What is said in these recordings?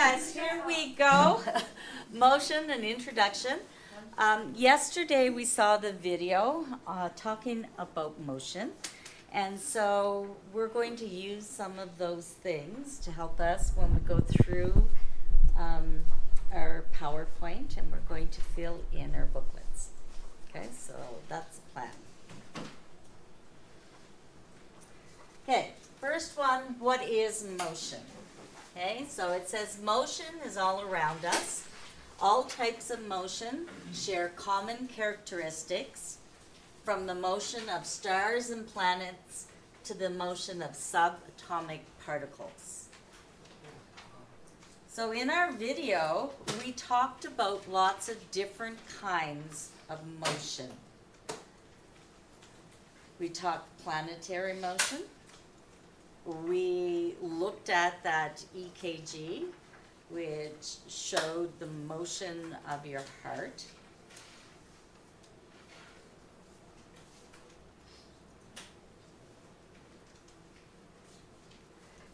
guys, here we go. Motion and introduction. Yesterday we saw the video talking about motion, and so we're going to use some of those things to help us when we go through our PowerPoint, and we're going to fill in our booklets. Okay, so that's the plan. Okay, first one, what is motion? Okay, so it says motion is all around us. All types of motion share common characteristics, from the motion of stars and planets to the motion of subatomic particles. So in our video, we talked about lots of different kinds of motion. We talked planetary motion. We looked at that EKG, which showed the motion of your heart.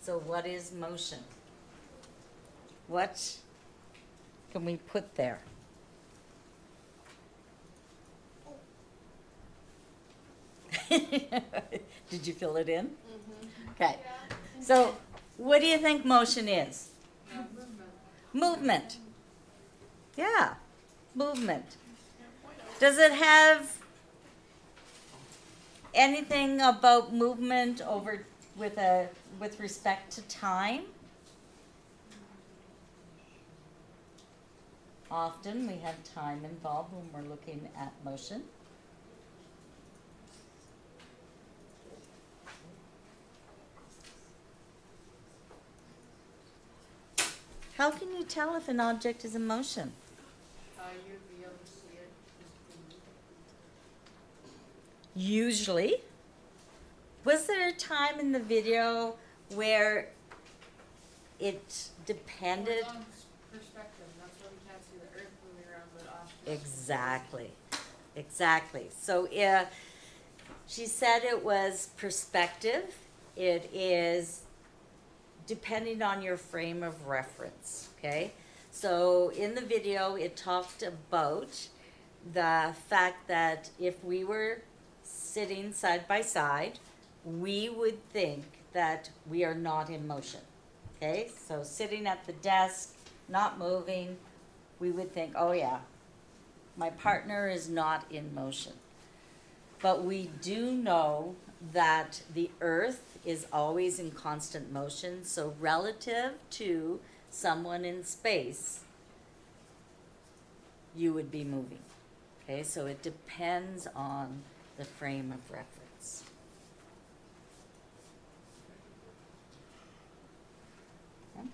So what is motion? What can we put there? Did you fill it in? Okay. So what do you think motion is? Movement. Yeah, movement. Does it have anything about movement over with respect to time? Often we have time involved when we're looking at motion. How can you tell if an object is in motion? You'd be able to see it. Usually. Was there a time in the video where it depended? Well, it's on perspective. That's why we can't see the Earth moving around, but off. Exactly. So she said it was perspective. It is depending on your frame of reference, okay? So in the video, it talked about the fact that if we were sitting side by side, we would think that we are not in motion, okay? So sitting at the desk, not moving, we would think, oh yeah, my partner is not in motion. But we do know that the Earth is always in constant motion, so relative to someone in space, you would be moving. Okay, so it depends on the frame of reference. Okay.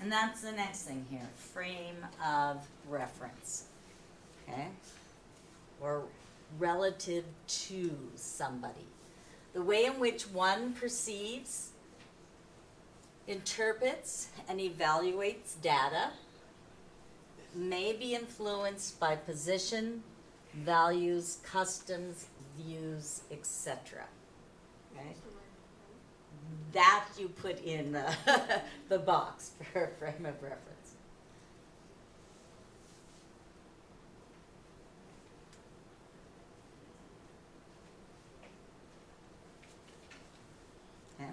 And that's the next thing here, frame of reference. Okay? Or relative to somebody. The way in which one perceives, interprets, and evaluates data may be influenced by position, values, customs, views, etc. Okay? That you put in the box for frame of reference. Okay.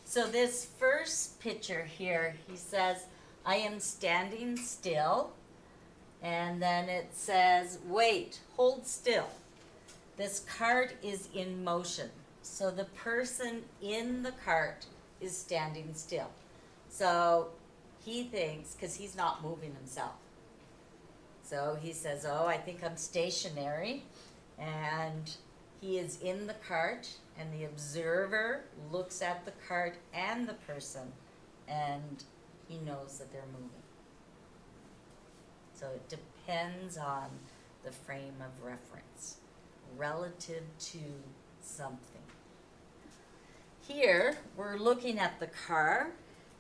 So this first picture here, he says, I am standing still, and then it says, wait, hold still. This cart is in motion. So the person in the cart is standing still. So he thinks, because he's not moving himself. So he says, oh, I think I'm stationary. And he is in the cart, and the observer looks at the cart and the person, and he knows that they're moving. So it depends on the frame of reference, relative to something. Here, we're looking at the car,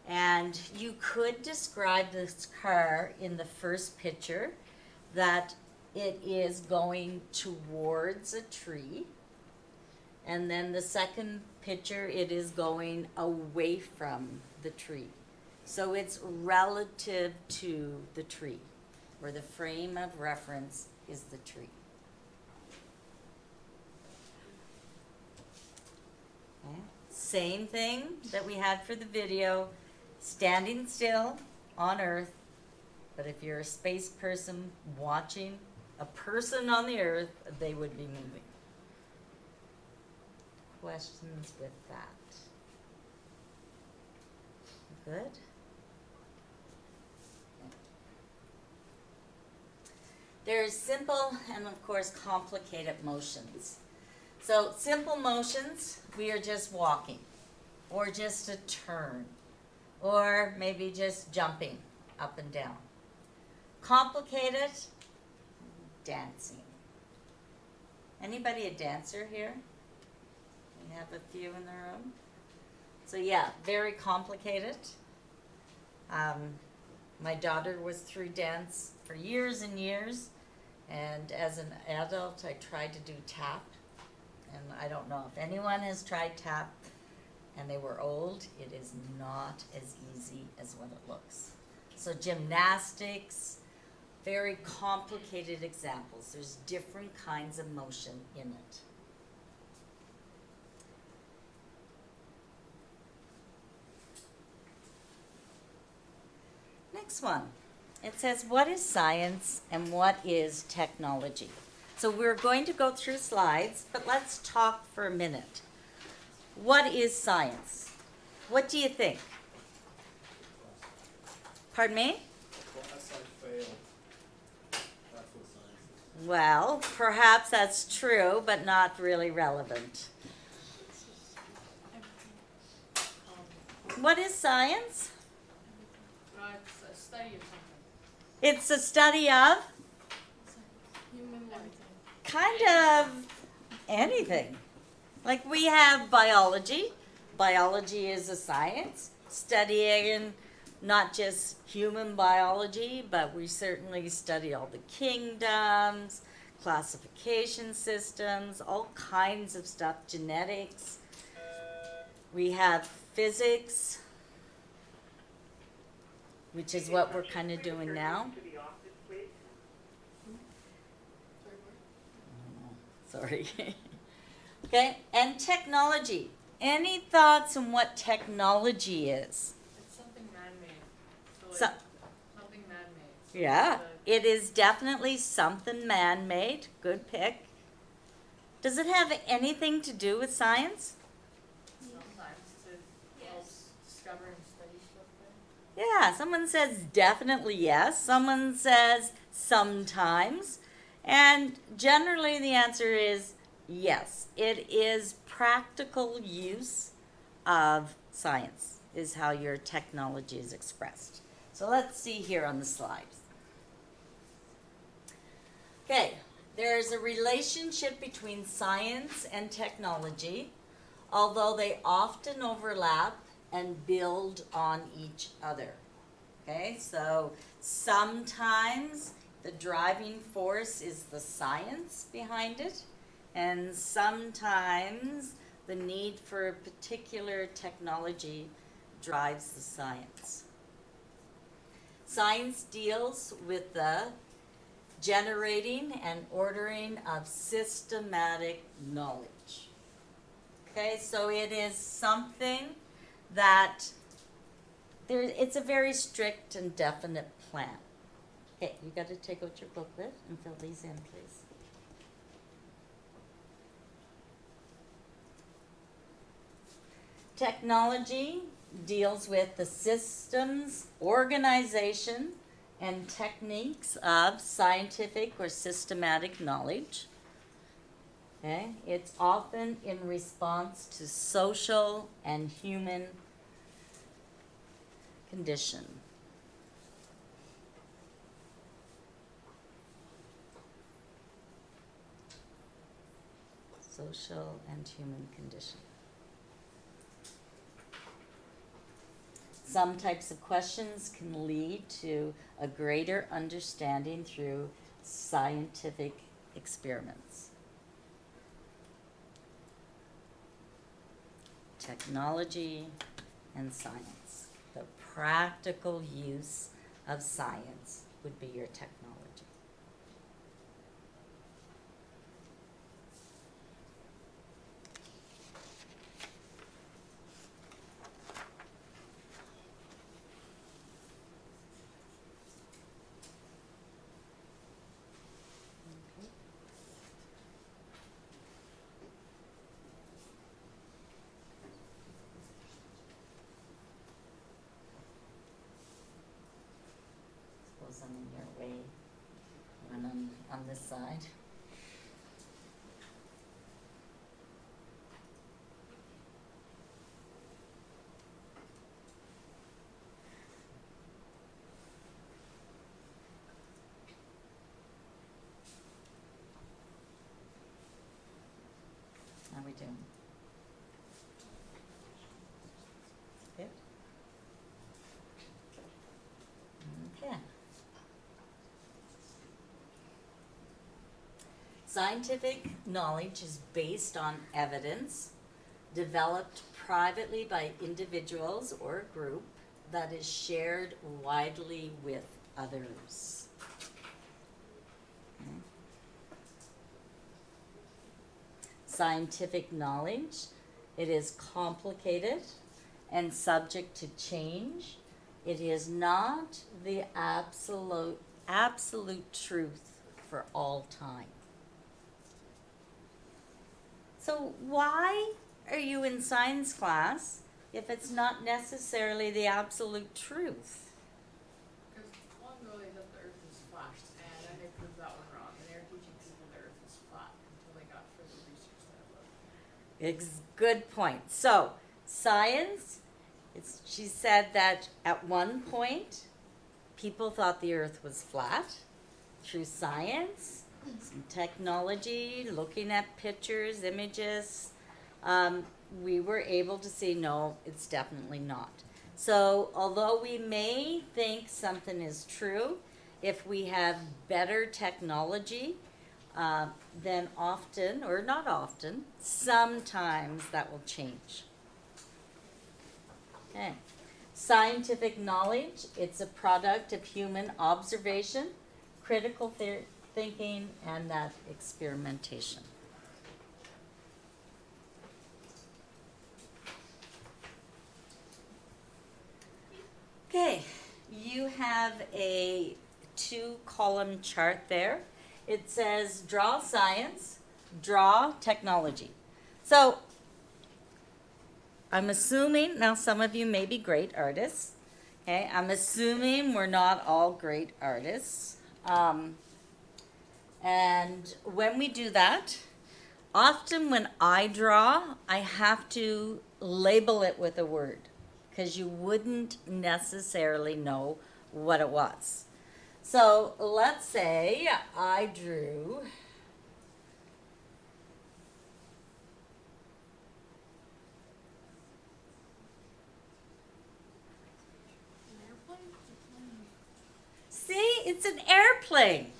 and you could describe this car in the first picture that it is going towards a tree. And then the second picture, it is going away from the tree. So it's relative to the tree, where the frame of reference is the tree. Okay. Same thing that we had for the video, standing still on Earth, but if you're a space person watching a person on the Earth, they would be moving. Questions with that? Good? There's simple and of course complicated motions. So simple motions, we are just walking, or just a turn, or maybe just jumping up and down. Complicated, dancing. Anybody a dancer here? We have a few in the room. So yeah, very complicated. My daughter was through dance for years and years, and as an adult I tried to do tap, and I don't know if anyone has tried tap and they were old. It is not as easy as what it looks. So gymnastics, very complicated examples. There's different kinds of motion in it. Next one. It says, what is science and what is technology? So we're going to go through slides, but let's talk for a minute. What is science? What do you think? Pardon me? Class I failed. That's what science is. Well, perhaps that's true, but not really relevant. What is science? It's a study of something. It's a study of Human life. kind of anything. Like we have biology. Biology is a science, studying not just human biology, but we certainly study all the kingdoms, classification systems, all kinds of stuff, genetics. We have physics, which is what we're kind of doing now. Sorry. Okay, and technology. Any thoughts on what technology is? It's something man-made. So- Something man-made. So Yeah, it's it is definitely something man-made. Good pick. Does it have anything to do with science? sometimes to help discover and study stuff there. Yeah, someone says definitely yes. Someone says sometimes. And generally the answer is yes. It is practical use of science is how your technology is expressed. So let's see here on the slides. Okay, there's a relationship between science and technology, although they often overlap and build on each other. Okay, so sometimes the driving force is the science behind it, and sometimes the need for a particular technology drives the science. Science deals with the generating and ordering of systematic knowledge. Okay, so it is something that it's a very strict and definite plan. Okay, you got to take out your booklet and fill these in, please. Technology deals with the systems, organization, and techniques of scientific or systematic knowledge. Okay, it's often in response to social and human condition. Social and human condition. Some types of questions can lead to a greater understanding through scientific experiments. technology and science. The practical use of science would be your technology. Okay. Suppose I'm in your way when I'm on this side. How we doing? Good? Okay. Scientific knowledge is based on evidence developed privately by individuals or a group that is shared widely with others. Okay. Scientific knowledge, it is complicated and subject to change. It is not the absolute truth for all time. So why are you in science class if it's not necessarily the absolute truth? Because long ago they thought the earth was flat, and then they proved that one wrong, and they were teaching people the earth was flat until they got further research that it was. Good point. So science, she said that at one point people thought the earth was flat. Through science, some technology, looking at pictures, images, we were able to see, no, it's definitely not. So although we may think something is true, if we have better technology, then often, or not often, sometimes that will change. Okay. Scientific knowledge, it's a product of human observation, critical thinking, and that experimentation. Okay, you have a 2-column chart there. It says draw science, draw technology. So I'm assuming, now some of you may be great artists, okay? I'm assuming we're not all great artists. And when we do that, often when I draw, I have to label it with a word because you wouldn't necessarily know what it was. So let's say I drew An airplane? See, it's an airplane.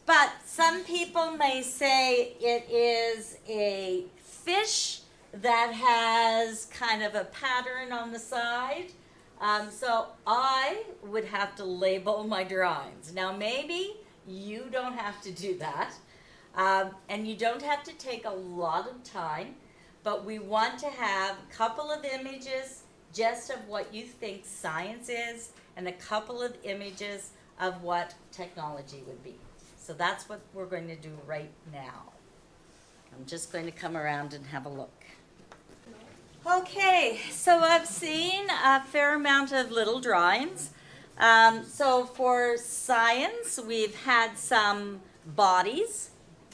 But some people may say it is a fish that has kind of a pattern on the side. So I would have to label my drawings. Now maybe you don't have to do that. And you don't have to take a lot of time. But we want to have a couple of images just of what you think science is and a couple of images of what technology would be. So that's what we're going to do right now. I'm just going to come around and have a look. Okay, so I've seen a fair amount of little drawings. So for science, we've had some bodies.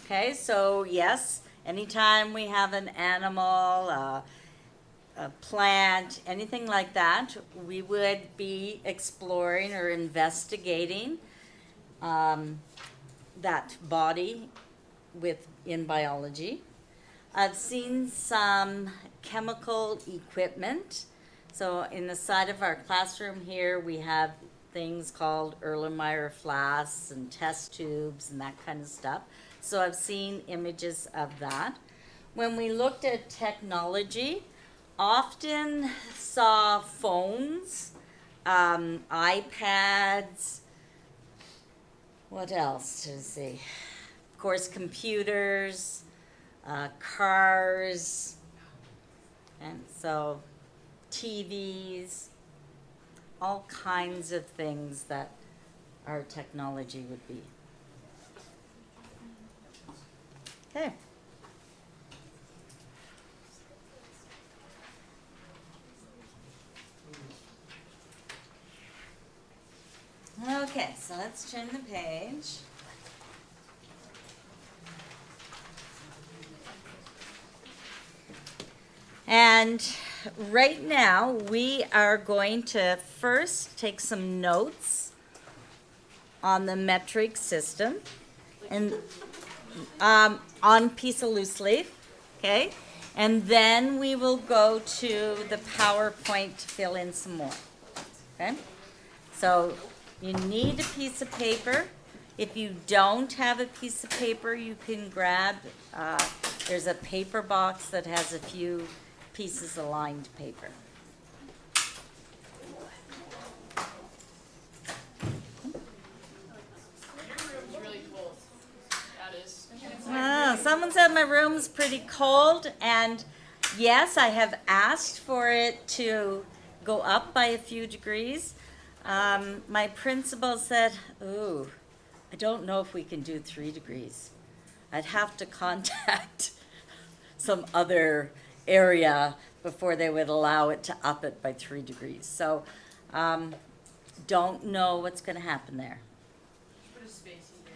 Okay, so yes, anytime we have an animal, a plant, anything like that, we would be exploring or investigating that body in biology. I've seen some chemical equipment. So in the side of our classroom here, we have things called Erlenmeyer flasks and test tubes and that kind of stuff. So I've seen images of that. When we looked at technology, often saw phones, iPads, what else to see? Of course, computers, cars, and so TVs, all kinds of things that our technology would be. Okay. Okay, so let's turn the page. And right now, we are going to first take some notes on the metric system and on a piece of loose leaf, okay? And then we will go to the PowerPoint to fill in some more, okay? So you need a piece of paper. If you don't have a piece of paper, you can grab, there's a paper box that has a few pieces of lined paper. Your room's really cold. That is. Someone said my room's pretty cold, and yes, I have asked for it to go up by a few degrees. My principal said, ooh, I don't know if we can do 3 degrees. I'd have to contact some other area before they would allow it to up it by 3 degrees. So, don't know what's going to happen there. Put a space heater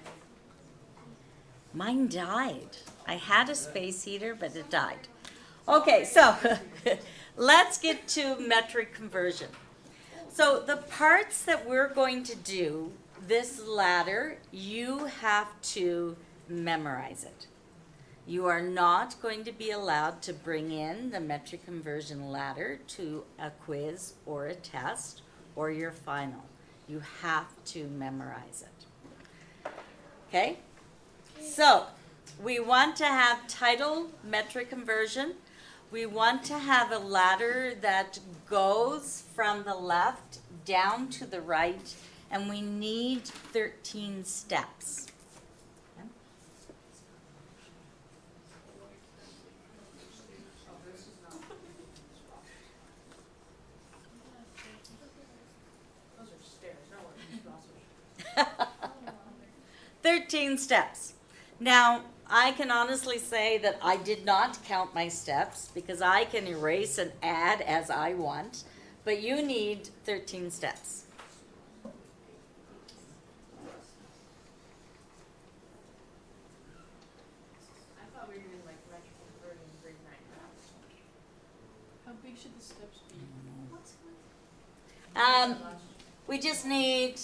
in. Mine died. I had a space heater, but it died. Okay, so let's get to metric conversion. So the parts that we're going to do, this ladder, you have to memorize it. You are not going to be allowed to bring in the metric conversion ladder to a quiz or a test or your final. You have to memorize it. Okay? So, we want to have title metric conversion. We want to have a ladder that goes from the left down to the right, and we need 13 steps. Okay? Those are stairs. No one 13 steps. Now, I can honestly say that I did not count my steps because I can erase and add as I want, but you need 13 steps. I thought we were doing like metric converting in grade 9 math. How big should the steps be? We just need,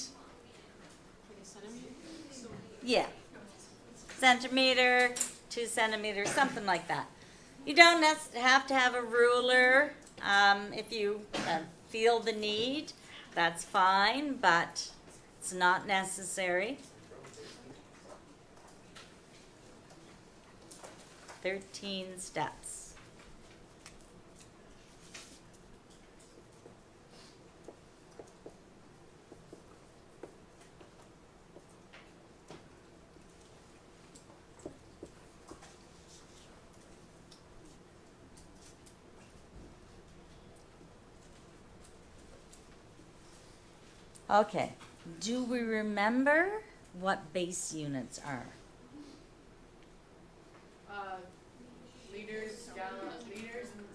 Like a centimeter? yeah, centimeter, 2 centimeters, something like that. You don't have to have a ruler. If you feel the need, that's fine, but it's not necessary. 13 steps. Okay, do we remember what base units are? Liters, liters, and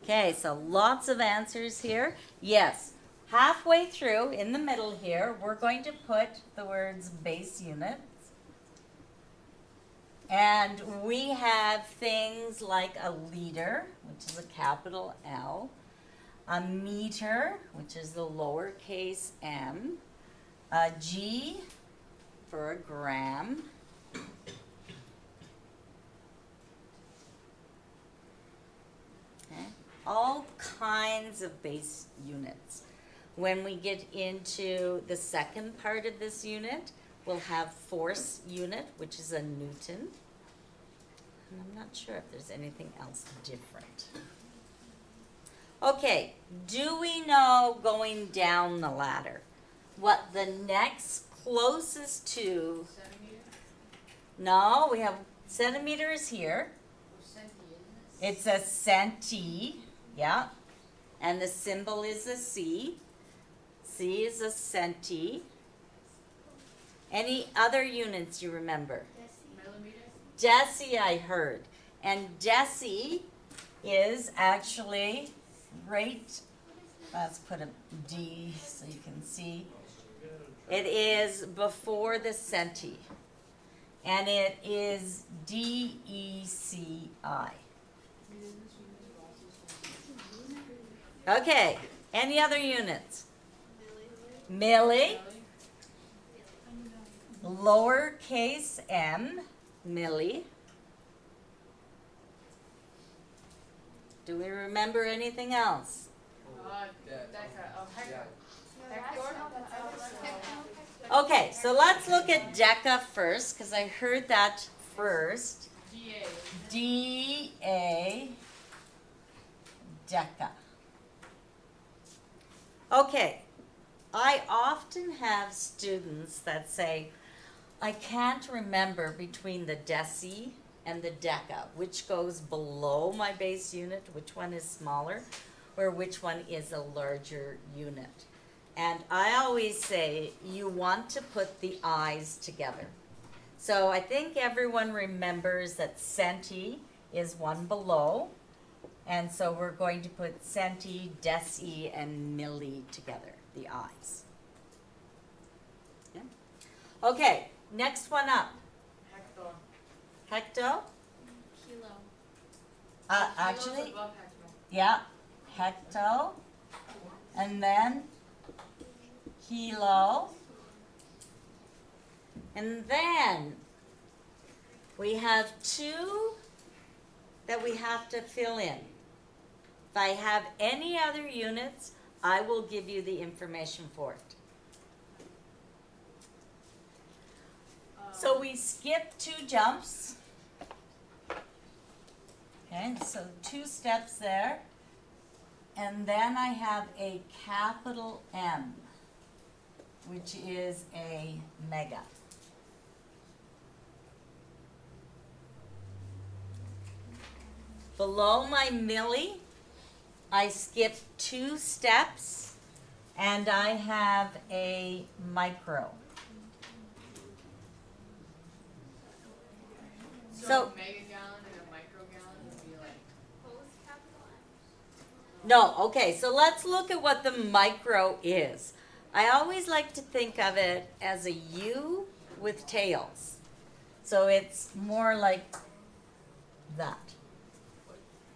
Okay, so lots of answers here. Yes, halfway through, in the middle here, we're going to put the words base units. And we have things like a liter, which is a capital L, a meter, which is the lowercase m, a G for a gram, okay, all kinds of base units. When we get into the second part of this unit, we'll have force unit, which is a Newton. And I'm not sure if there's anything else different. Okay, do we know going down the ladder what the next closest to? Centimeter? No, we have centimeters here. Or centi, isn't it? It's a centi, yeah. And the symbol is a C. C is a centi. Any other units you remember? Millimeter? Deci I heard. And deci is actually right, let's put a D so you can see. It is before the centi. And it is DECI. Okay, any other units? Milli, lowercase m, milli. Do we remember anything else? Hector. Okay, so let's look at deca first, because I heard that first. DA. D-A, deca. Okay, I often have students that say, I can't remember between the deci and the deca, which goes below my base unit, which one is smaller, or which one is a larger unit. And I always say you want to put the I's together. So I think everyone remembers that centi is one below. And so we're going to put centi, deci, and milli together, the I's. Yeah. Okay, next one up. Hector. Hecto? Kilo. Kilo's Actually, above hecto. yeah, hecto. And then kilo. And then we have two that we have to fill in. If I have any other units, I will give you the information for it. So we skip 2 jumps. Okay, so 2 steps there. And then I have a capital M, which is a mega. Below my milli, I skip 2 steps, and I have a micro. So- a mega gallon and a micro gallon would be like. Both capital M. No, okay, so let's look at what the micro is. I always like to think of it as a U with tails. So it's more like that.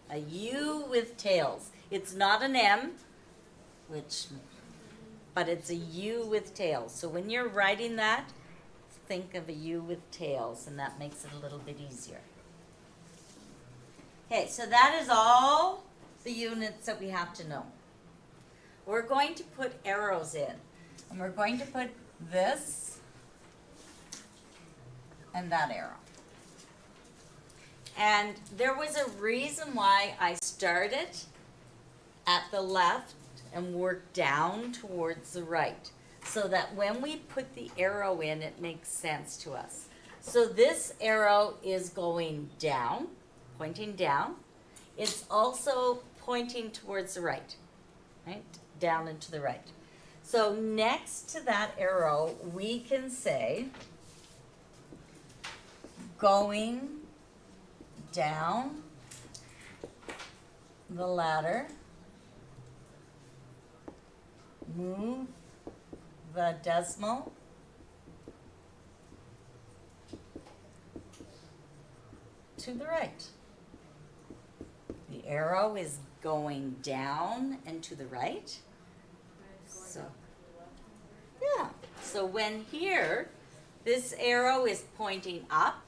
A U with tails. It's not an M, but it's a U with tails. So when you're writing that, think of a U with tails, and that makes it a little bit easier. Okay, so that is all the units that we have to know. We're going to put arrows in, and we're going to put this and that arrow. And there was a reason why I started at the left and worked down towards the right, so that when we put the arrow in, it makes sense to us. So this arrow is going down, pointing down. It's also pointing towards the right, right? Down and to the right. So next to that arrow, we can say going down the ladder, move the decimal to the right. The arrow is going down and to the right. So, yeah. So when here, this arrow is pointing up,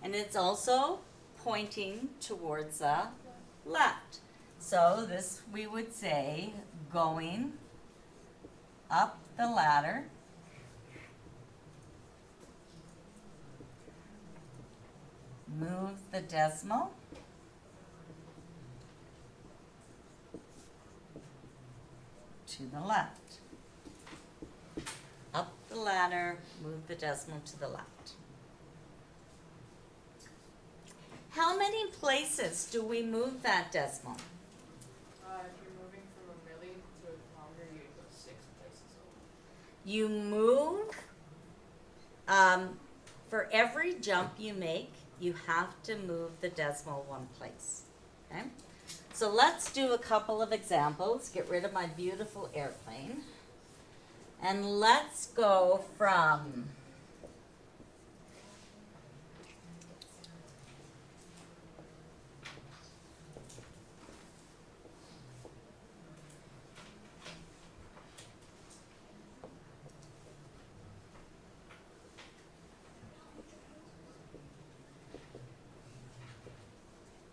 and it's also pointing towards the left. So this we would say going up the ladder, move the decimal to the left. Up the ladder, move the decimal to the left. How many places do we move that decimal? If you're moving from a milli to a kilometer, you go 6 places over. You move, for every jump you make, you have to move the decimal one place, okay? So let's do a couple of examples. Get rid of my beautiful airplane. And let's go from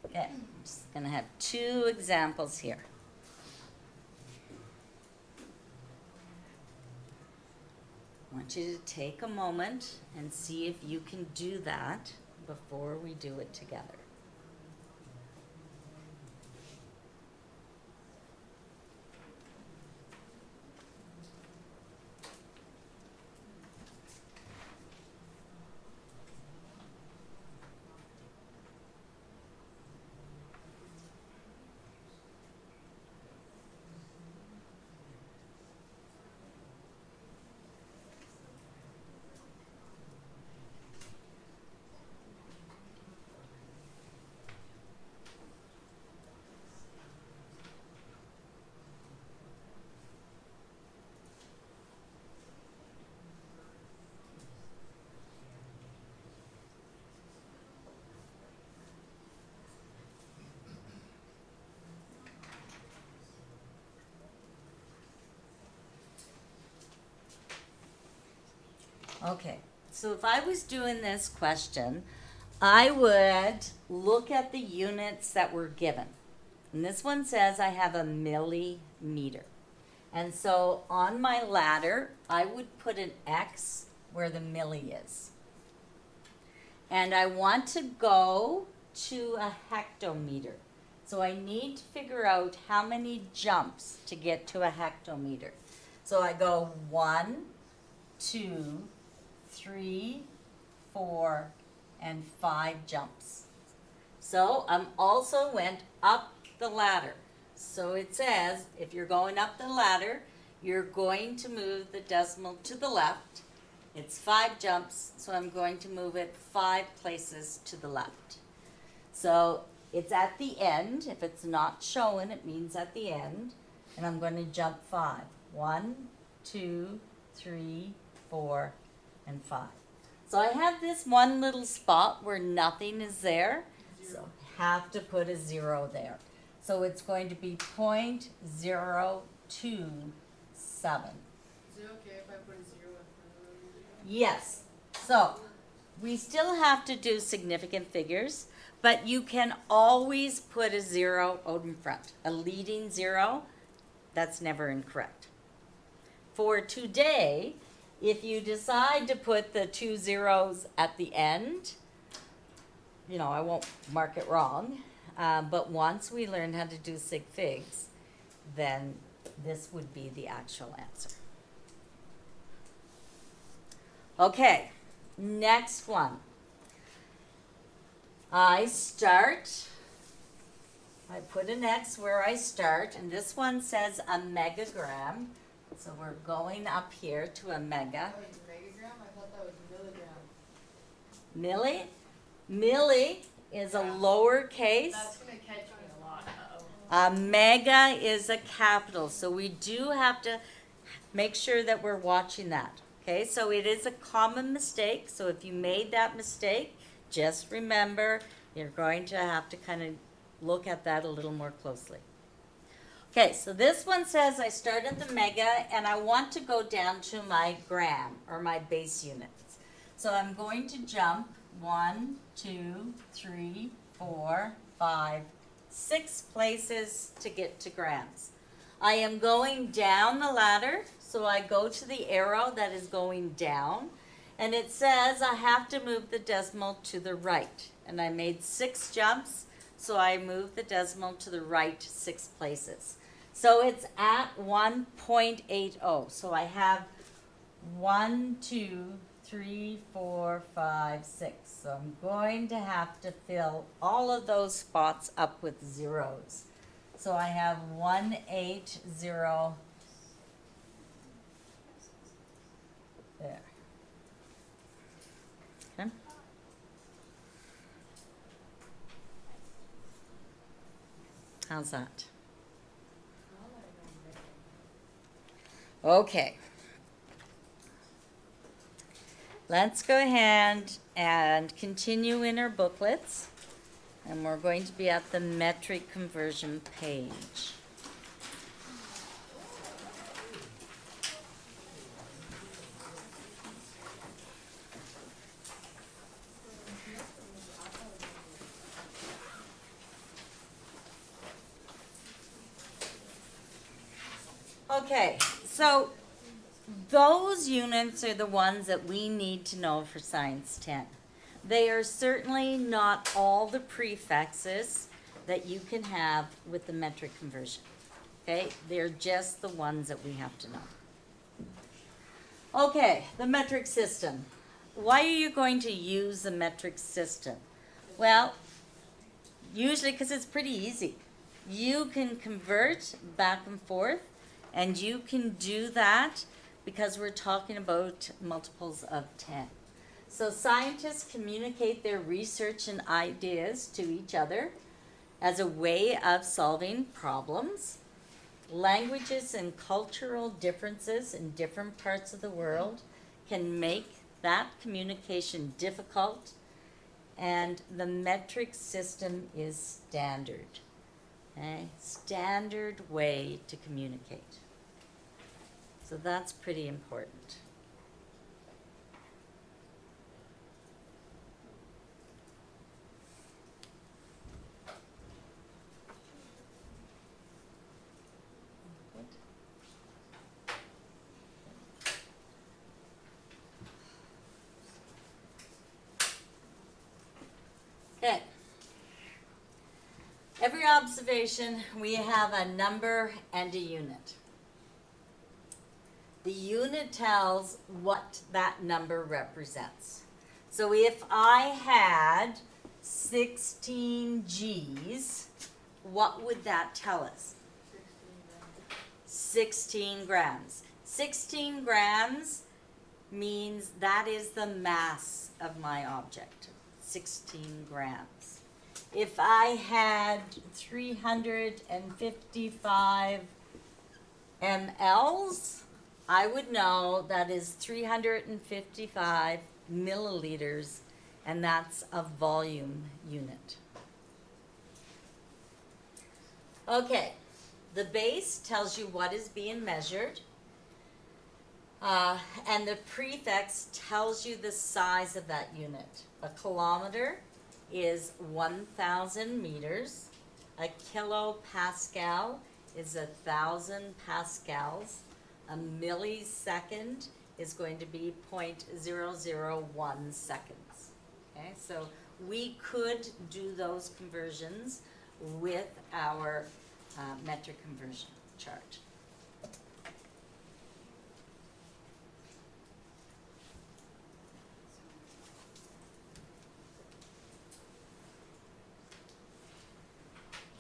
okay, I'm just gonna have 2 examples here. I want you to take a moment and see if you can do that before we do it together. Okay, so if I was doing this question, I would look at the units that were given. And this one says I have a millimeter. And so on my ladder, I would put an X where the milli is. And I want to go to a hectometer. So I need to figure out how many jumps to get to a hectometer. So I go 1, 2, 3, 4, and 5 jumps. So I'm also went up the ladder. So it says if you're going up the ladder, you're going to move the decimal to the left. It's 5 jumps, so I'm going to move it 5 places to the left. So it's at the end. If it's not showing, it means at the end. And I'm going to jump 5. 1, 2, 3, 4, and 5. So I have this one little spot where nothing is there. So I have to put a 0 there. So it's going to be 0.027. Is it okay if I put a 0 in front of it? Yes. So we still have to do significant figures, but you can always put a 0 out in front. A leading 0, that's never incorrect. For today, if you decide to put the 2 zeros at the end, you know, I won't mark it wrong. But once we learn how to do sig figs, then this would be the actual answer. Okay, next one. I put an X where I start, and this one says a megagram. So we're going up here to a mega. That was megagram? I thought that was milligram. Milli is a lowercase. That's gonna catch me a lot. A mega is a capital. So we do have to make sure that we're watching that. Okay, so it is a common mistake. So if you made that mistake, just remember you're going to have to kind of look at that a little more closely. Okay, so this one says I start at the mega and I want to go down to my gram or my base units. So I'm going to jump 1, 2, 3, 4, 5, 6 places to get to grams. I am going down the ladder, so I go to the arrow that is going down, and it says I have to move the decimal to the right. And I made 6 jumps, so I moved the decimal to the right 6 places. So it's at 1.80. So I have 1, 2, 3, 4, 5, 6. So I'm going to have to fill all of those spots up with zeros. So I have 180 there. Okay. How's that? Okay. Let's go ahead and continue in our booklets. And we're going to be at the metric conversion page. Okay, so those units are the ones that we need to know for Science 10. They are certainly not all the prefixes that you can have with the metric conversion. Okay, they're just the ones that we have to know. Okay, the metric system. Why are you going to use the metric system? Well, usually because it's pretty easy. You can convert back and forth, and you can do that because we're talking about multiples of 10. So scientists communicate their research and ideas to each other as a way of solving problems. Languages and cultural differences in different parts of the world can make that communication difficult, and the metric system is standard. Okay? Standard way to communicate. So that's pretty important. Okay. Every observation, we have a number and a unit. The unit tells what that number represents. So if I had 16 G's, what would that tell us? 16 grams. 16 grams means that is the mass of my object. 16 grams. If I had 355 mLs, I would know that is 355 milliliters, and that's a volume unit. Okay, the base tells you what is being measured, and the prefix tells you the size of that unit. A kilometer is 1,000 meters. A kilopascal is 1,000 pascals. A millisecond is going to be 0.001 seconds. Okay, so we could do those conversions with our metric conversion chart.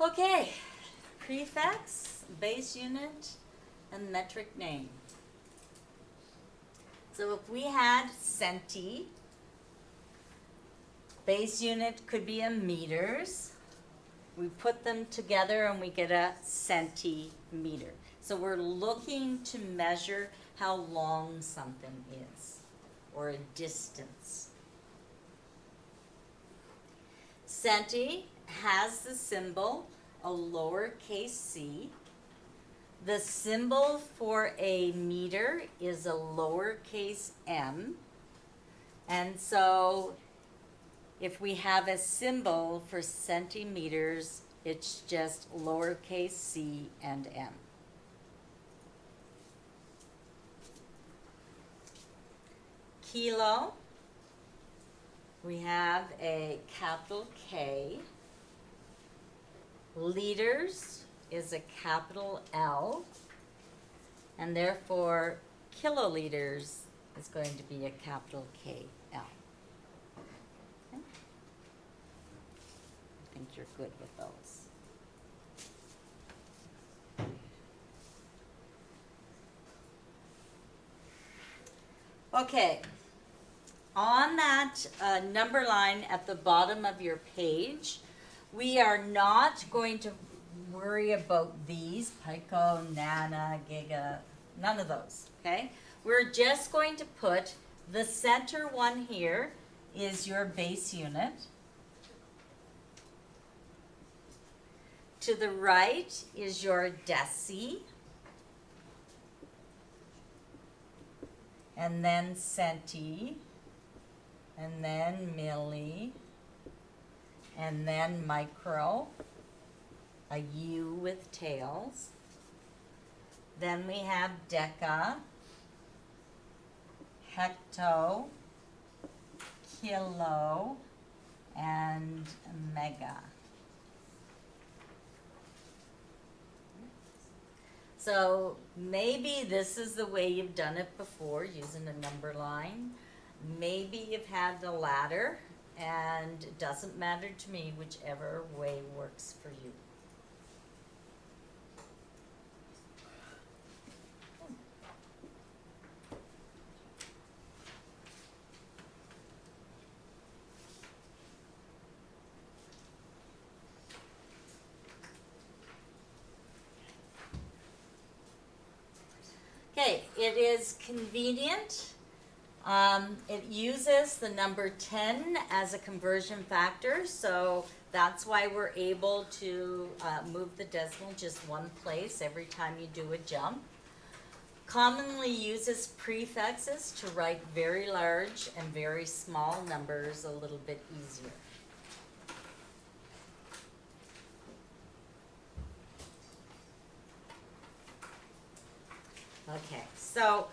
Okay, prefix, base unit, and metric name. So if we had centi, base unit could be in meters. We put them together and we get a centimeter. So we're looking to measure how long something is, or a distance. Centi has the symbol, a lowercase c. The symbol for a meter is a lowercase m. And so if we have a symbol for centimeters, it's just lowercase c and m. Kilo, we have a capital K. Liters is a capital L, and therefore kiloliters is going to be a capital KL. Okay? I think you're good with those. Okay, on that number line at the bottom of your page, we are not going to worry about these, pico, nana, giga, none of those, okay? We're just going to put the center one here is your base unit. To the right is your deci. And then centi, and then milli, and then micro, a U with tails. Then we have deca, hecto, kilo, and mega. So maybe this is the way you've done it before, using a number line. Maybe you've had the ladder, and it doesn't matter to me whichever way works for you. Okay, it is convenient. It uses the number 10 as a conversion factor, so that's why we're able to move the decimal just one place every time you do a jump. Commonly uses prefixes to write very large and very small numbers a little bit easier. Okay, so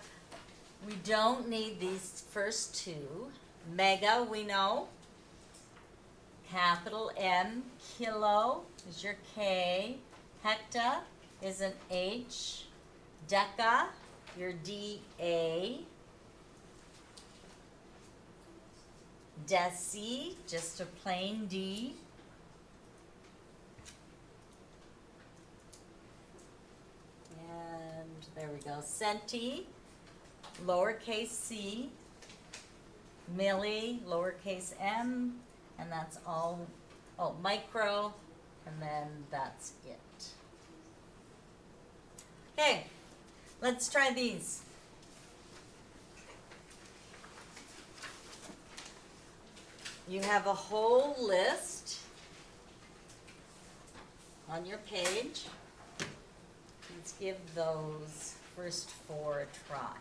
we don't need these first two. Mega, we know. Capital M, kilo is your K. Hecta is an H. Deca, your D-A. Deci, just a plain D. There we go. Centi, lowercase c, milli, lowercase m, and that's all, oh, micro, and then that's it. Okay, let's try these. You have a whole list on your page. Let's give those first four a try.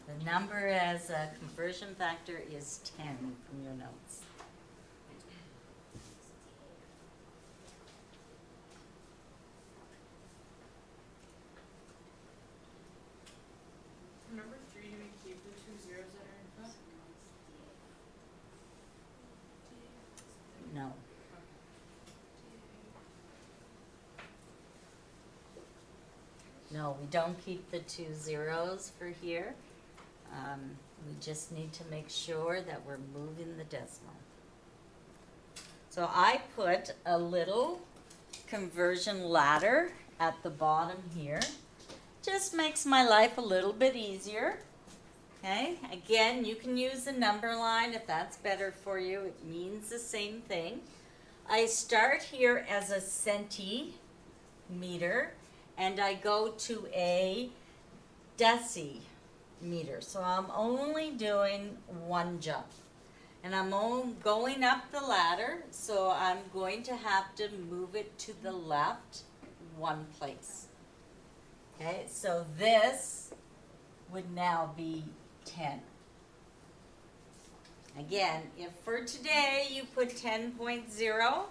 The number as a conversion factor is 10 from your notes. For number 3, do we keep the 2 zeros that are in front? No. No, we don't keep the 2 zeros for here. We just need to make sure that we're moving the decimal. So I put a little conversion ladder at the bottom here. Just makes my life a little bit easier. Okay, again, you can use the number line if that's better for you. It means the same thing. I start here as a centimeter, and I go to a deci. meter. So I'm only doing one jump. And I'm going up the ladder, so I'm going to have to move it to the left one place. Okay, so this would now be 10. Again, if for today you put 10.0,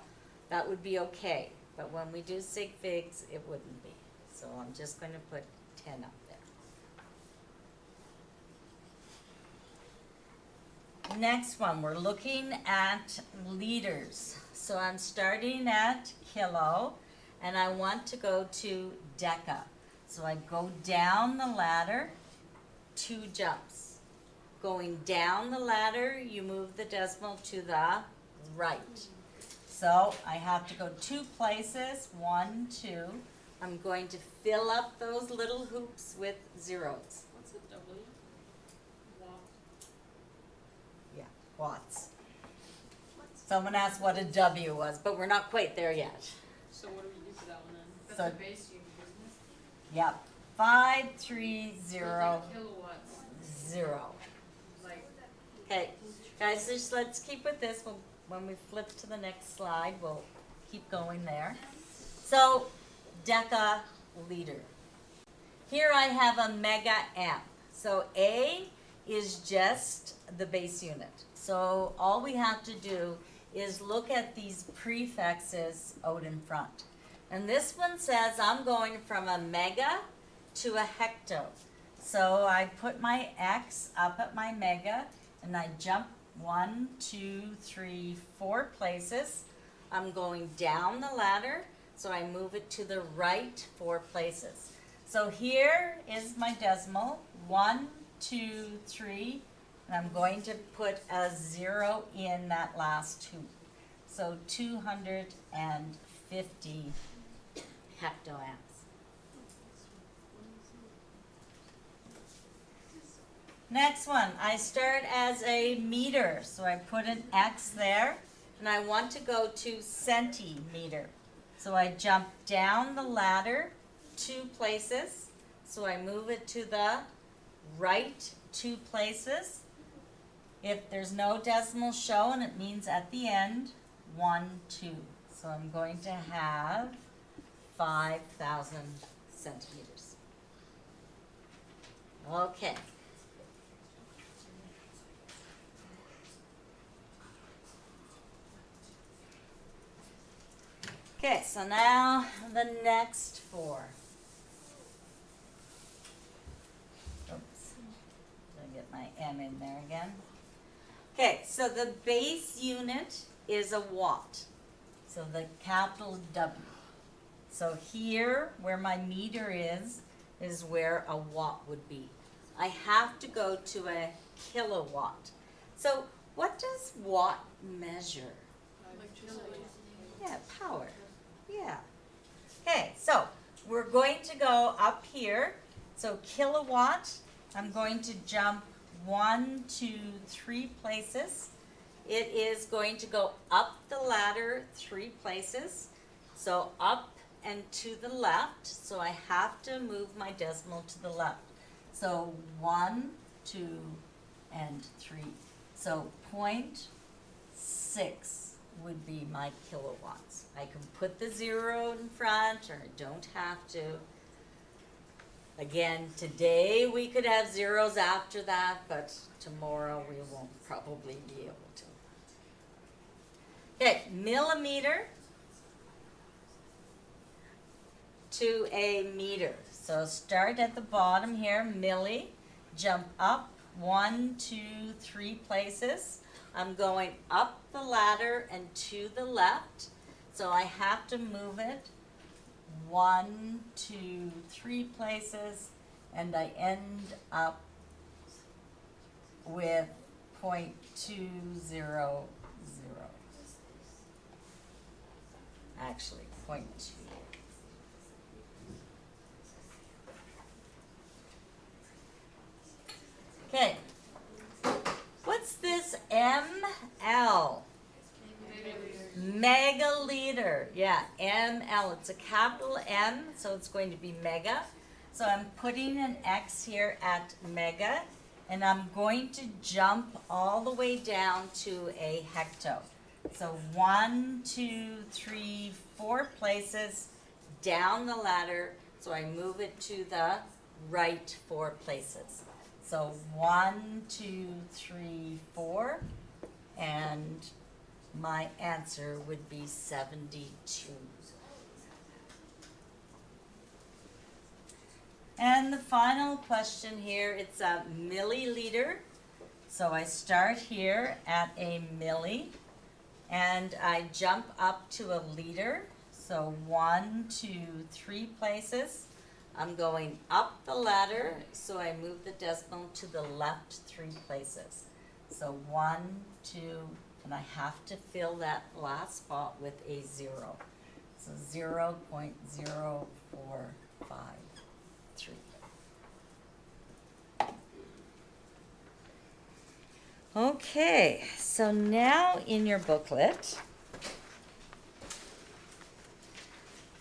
that would be okay. But when we do sig figs, it wouldn't be. So I'm just going to put 10 up there. Next one, we're looking at liters. So I'm starting at kilo, and I want to go to deca. So I go down the ladder, 2 jumps. Going down the ladder, you move the decimal to the right. So I have to go 2 places, 1, 2. I'm going to fill up those little hoops with zeros. What's a W? Watt. Yeah, watts. Someone asked what a W was, but we're not quite there yet. So what do we do for that one then? That's So- a base unit, isn't it? Yep, 530 Kilowatts, 0. like, Okay, guys, just let's keep with this. When we flip to the next slide, we'll keep going there. So, decaliter. Here I have a mega amp. So A is just the base unit. So all we have to do is look at these prefixes out in front. And this one says I'm going from a mega to a hecto. So I put my X up at my mega and I jump 1, 2, 3, 4 places. I'm going down the ladder, so I move it to the right 4 places. So here is my decimal, 1, 2, 3, and I'm going to put a 0 in that last hoop. So 250 hectoamps. Next one, I start as a meter, so I put an X there, and I want to go to centimeter. So I jump down the ladder 2 places, so I move it to the right 2 places. If there's no decimal shown, it means at the end, 1, 2. So I'm going to have 5,000 centimeters. Okay. Okay, so now the next 4. Oops, did I get my M in there again? Okay, so the base unit is a watt. So the capital W. So here, where my meter is where a watt would be. I have to go to a kilowatt. So what does watt measure? electricity. Yeah, power. Yeah. Okay, so we're going to go up here. So kilowatt, I'm going to jump 1, 2, 3 places. It is going to go up the ladder 3 places. So up and to the left. So I have to move my decimal to the left. So 1, 2, and 3. So 0.6 would be my kilowatts. I can put the 0 in front, or I don't have to. Again, today we could have zeros after that, but tomorrow we won't probably be able to. Okay, millimeter to a meter. So start at the bottom here, milli, jump up 1, 2, 3 places. I'm going up the ladder and to the left, so I have to move it 1, 2, 3 places, and I end up with 0.200. Actually, 0.2. Okay. What's this ML? Megaliter. Yeah, ML. It's a capital M, so it's going to be mega. So I'm putting an X here at mega, and I'm going to jump all the way down to a hecto. So 1, 2, 3, 4 places down the ladder, so I move it to the right 4 places. So 1, 2, 3, 4, and my answer would be 72. And the final question here, it's a milliliter. So I start here at a milli, and I jump up to a liter. So 1, 2, 3 places. I'm going up the ladder, so I move the decimal to the left 3 places. So 1, 2, and I have to fill that last spot with a 0. So 0.0453. Okay, so now in your booklet,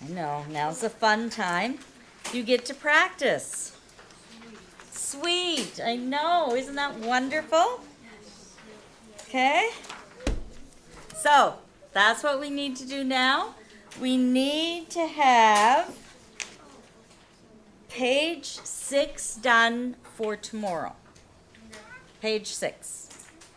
I know, now's a fun time. You get to practice. Sweet, I know, isn't that wonderful? Okay, so that's what we need to do now. We need to have page 6 done for tomorrow. Page 6.